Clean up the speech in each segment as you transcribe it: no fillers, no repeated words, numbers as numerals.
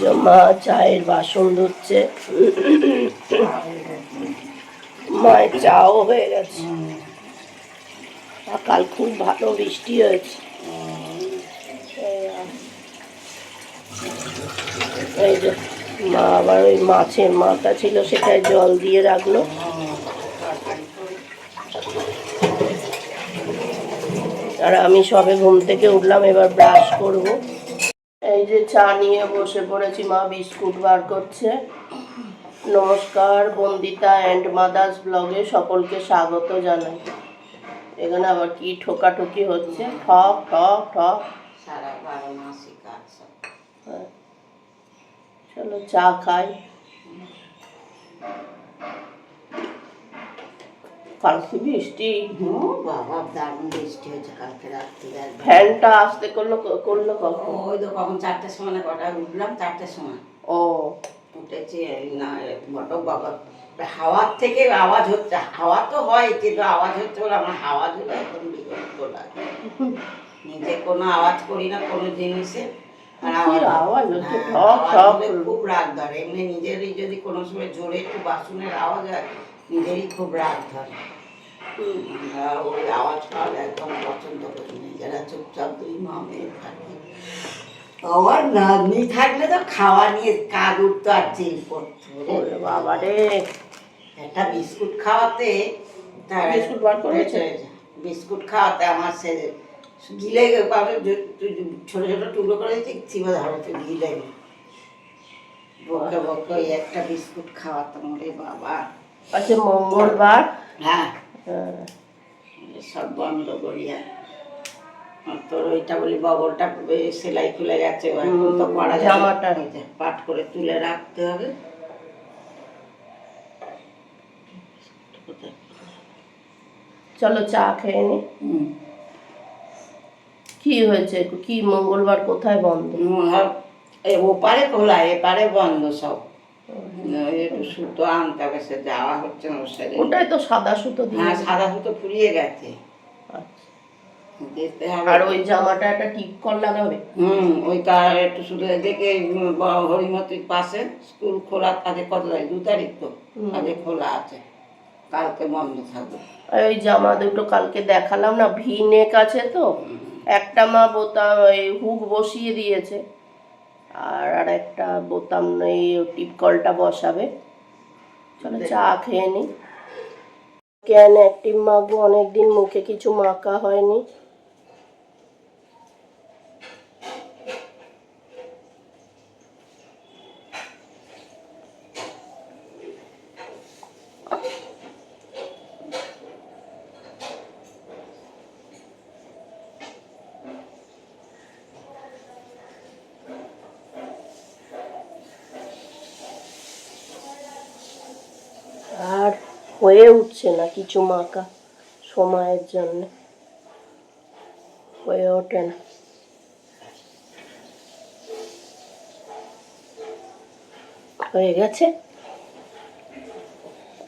যে মা চায়ের বাসন ধুচ্ছে, মায়ের চাও হয়ে গেছে। কাল খুব ভালো বৃষ্টি হয়েছে। এই যে মা আবার ওই মাছের মাথা ছিল সেটাই জল দিয়ে রাখলো। আর আমি সবে ঘুম থেকে উঠলাম, এবার ব্রাশ করব। এই যে চা নিয়ে বসে পড়েছি, মা বিস্কুট বার করছে। নমস্কার, বন্দিতা অ্যান্ড মাদার্স ব্লগে সকলকে স্বাগত জানাই। এখানে আবার কি ঠোকাঠুকি হচ্ছে, ঠক ঠক ঠক। চলো চা খাই। কালকে বৃষ্টি, বাবা দারুণ বৃষ্টি হয়েছে কালকে রাত্রে। ফ্যানটা আসতে করলো কখন? ওই তো কখন 4টের সময় না কটা উঠলাম, 4টের সময়। ও উঠেছি না বটো বাবা, হাওয়ার থেকে আওয়াজ হচ্ছে। হাওয়া তো হয় কিন্তু আওয়াজ হচ্ছে বলে আমার আওয়াজ হলে এখন বিরক্ত লাগে। নিজে কোনো আওয়াজ করি না কোনো জিনিসে, আর আওয়াজ খুব রাগ ধরে। এমনি নিজেরই যদি কোনো সময় জোরে একটু বাসনের আওয়াজ হয় নিজেরই খুব রাগ ধরে। ওই আওয়াজ পাওয়া একদম পছন্দ করি না। যারা চুপচাপ দুই মা মেয়ে থাকে, আবার নাতনি থাকলে তো খাওয়া নিয়ে কাজ উঠতো আর চিল করতো। বাবা রে, একটা বিস্কুট খাওয়াতে, বিস্কুট বার করেছে, বিস্কুট খাওয়াতে আমার সে গিলে ছোট ছোট টুকরো করে দিচ্ছি, চিবা ধরেছে গিলে বকে বকে ওই একটা বিস্কুট খাওয়াতাম। রে বাবা, আচ্ছা মঙ্গলবার, হ্যাঁ সব বন্ধ করিয়া। তোর ওইটা বলি বগলটা সেলাই খুলে গেছে, এখন তো পড়া জামাটা পাট করে তুলে রাখতে হবে। চলো চা খেয়ে নি। কি হয়েছে, কি মঙ্গলবার কোথায় বন্ধ? ওপারে খোলা, এপারে বন্ধ সব। একটু সুতো আনতে হবে, সে যাওয়া হচ্ছে না। ওটাই তো সাদা সুতো দিয়ে। হ্যাঁ সাদা সুতো ফুরিয়ে গেছে। আর ওই জামাটা একটা টিপকল লাগাবে। ওইটা একটু শুধু দেখে হরিমতির পাশে স্কুল খোলা আছে, কত তারিখ? 2 তারিখ তো আজকে খোলা আছে, কালকে বন্ধ থাকবে। আর ওই জামা দুটো কালকে দেখালাম না, ভি নেক আছে তো, একটা মা বোতাম এই হুক বসিয়ে দিয়েছে, আর একটা বোতাম এই টিপকলটা বসাবে। চলো চা খেয়ে নি। কেন অ্যাক্টিভ মাখবো, অনেকদিন মুখে কিছু মাখা হয়নি। আর হয়ে উঠছে না কিছু মাখা, সময়ের জন্য হয়ে ওঠে না। হয়ে গেছে,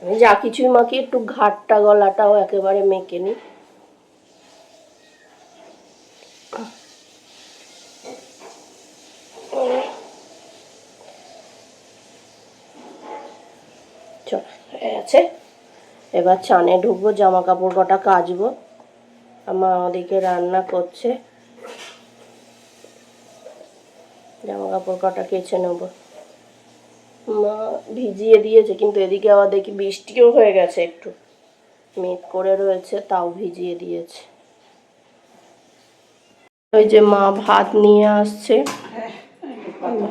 আমি যা কিছুই মাখি একটু ঘাটটা গলাটাও একেবারে মেখে নিই। চল হয়ে গেছে, এবার চানে ঢুকবো, জামা কাপড় কটা কাচবো। আমার ওদিকে রান্না করছে, জামা কাপড় কটা কেচে নেবো। মা ভিজিয়ে দিয়েছে, কিন্তু এদিকে আবার দেখি বৃষ্টিও হয়ে গেছে, একটু মেঘ করে রয়েছে, তাও ভিজিয়ে দিয়েছে। ওই যে মা ভাত নিয়ে আসছে,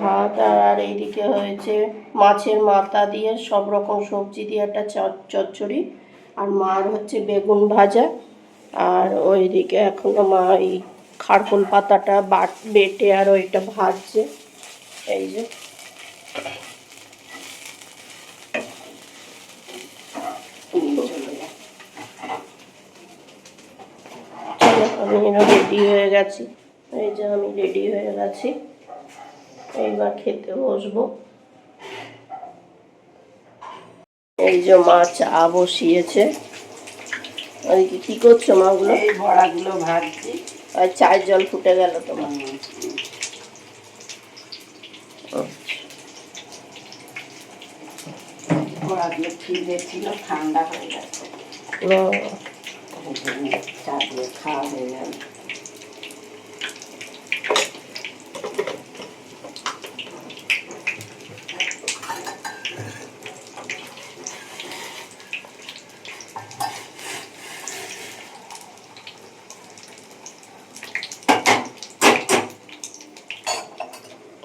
ভাত, আর এইদিকে হয়েছে মাছের মাথা দিয়ে সব রকম সবজি দিয়ে একটা চচ্চড়ি, আর মার হচ্ছে বেগুন ভাজা। আর ওইদিকে এখনো মা এই খারকোল পাতাটা বেটে আর ওইটা ভাজছে। এই যে চলো আমি রেডি হয়ে গেছি। এই যে আমি রেডি হয়ে গেছি, এইবার খেতে বসবো। এই যে মা চা বসিয়েছে। ওইদিকে কি করছো মা? ওগুলো এই বড়াগুলো ভাজছি। আর চায়ের জল ফুটে গেল তোমার? আচ্ছা আজকে ফ্রিজে ছিল, ঠান্ডা হয়ে গেছে, ওই জন্য চা দিয়ে খাওয়া হয়ে যাবে।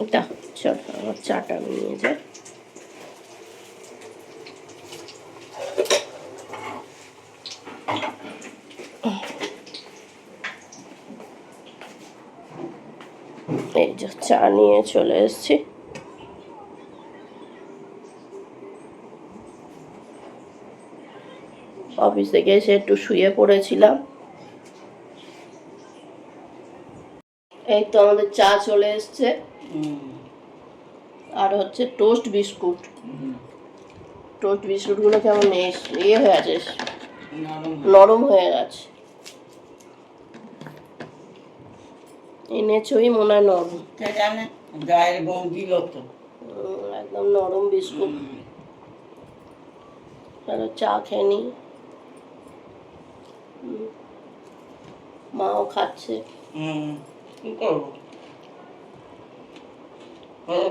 এটা চল আমার চাটা আমি নিয়ে যাই। এই যে চা নিয়ে চলে এসেছি। অফিস থেকে এসে একটু শুয়ে পড়েছিলাম। এই তো আমাদের চা চলে এসছে, আর হচ্ছে টোস্ট বিস্কুট। টোস্ট বিস্কুটগুলো কেমন ইয়ে হয়ে আছে, নরম হয়ে গেছে। এনেছই মনে হয় নরম, গায়ের বউ দিল তো, একদম নরম বিস্কুট। তাহলে চা খেয়ে নি, মাও খাচ্ছে। কি করবো,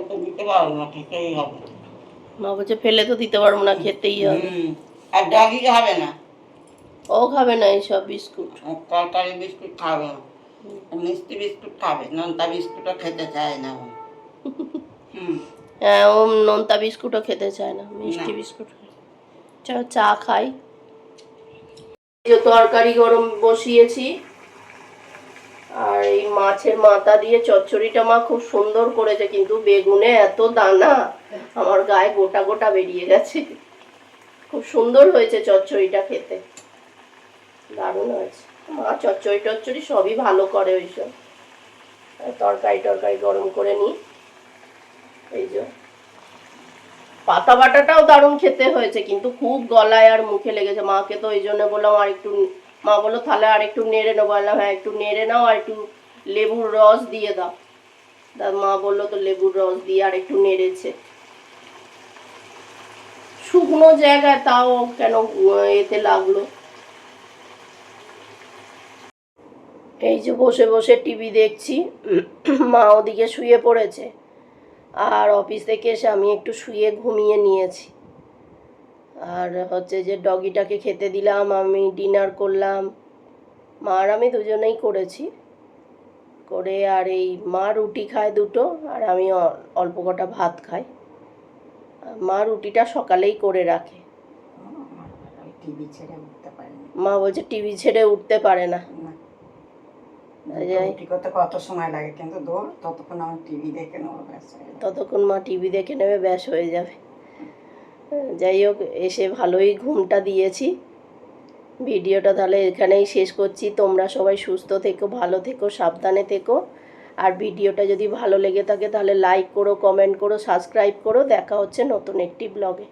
তো দিতে পারবো না, খেতেই হবে। মা বলছে ফেলে তো দিতে পারবো না, খেতেই হবে। আর ডগি খাবে না, ও খাবে না এইসব বিস্কুট, তরকারি বিস্কুট খাবে না, মিষ্টি বিস্কুট খাবে, নোনতা বিস্কুটও খেতে চায় না ও। হ্যাঁ, ও নোনতা বিস্কুটও খেতে চায় না, মিষ্টি বিস্কুট। চলো চা খাই। তরকারি গরম বসিয়েছি, আর এই মাছের মাথা দিয়ে চচ্চড়িটা মা খুব সুন্দর করেছে, কিন্তু বেগুনে এত দানা আমার গায়ে গোটা গোটা বেরিয়ে গেছে। খুব সুন্দর হয়েছে চচ্চড়িটা, খেতে দারুণ হয়েছে। মা চচ্চড়ি সবই ভালো করে। ওইসব তরকারি গরম করে নিই। এই যে পাতা বাটাটাও দারুণ খেতে হয়েছে, কিন্তু খুব গলায় আর মুখে লেগেছে। মাকে তো ওই জন্য বললাম আর একটু, মা বললো তাহলে আর একটু নেড়ে নেবো। বললাম হ্যাঁ একটু নেড়ে নাও, আর একটু লেবুর রস দিয়ে দাও। মা বললো তো লেবুর রস দিয়ে আর একটু নেড়েছে। শুকনো জায়গায় তাও কেন এতে লাগলো। এই যে বসে বসে টিভি দেখছি, মা ওদিকে শুয়ে পড়েছে, আর অফিস থেকে এসে আমি একটু শুয়ে ঘুমিয়ে নিয়েছি। আর হচ্ছে যে ডগিটাকে খেতে দিলাম, আমি ডিনার করলাম, মা আর আমি দুজনেই করেছি। করে আর এই মা রুটি খায় দুটো, আর আমি অল্প কটা ভাত খাই। মা রুটিটা সকালেই করে রাখে। মা বলছে টিভি ছেড়ে উঠতে পারে না। কত সময় লাগে, কিন্তু ততক্ষণ আমার টিভি দেখে নেবো, ততক্ষণ মা টিভি দেখে নেবে, ব্যাস হয়ে যাবে। যাই হোক, এসে ভালোই ঘুমটা দিয়েছি। ভিডিওটা তাহলে এখানেই শেষ করছি। তোমরা সবাই সুস্থ থেকো, ভালো থেকো, সাবধানে থেকো। আর ভিডিওটা যদি ভালো লেগে থাকে তাহলে লাইক করো, কমেন্ট করো, সাবস্ক্রাইব করো। দেখা হচ্ছে নতুন একটি ব্লগে।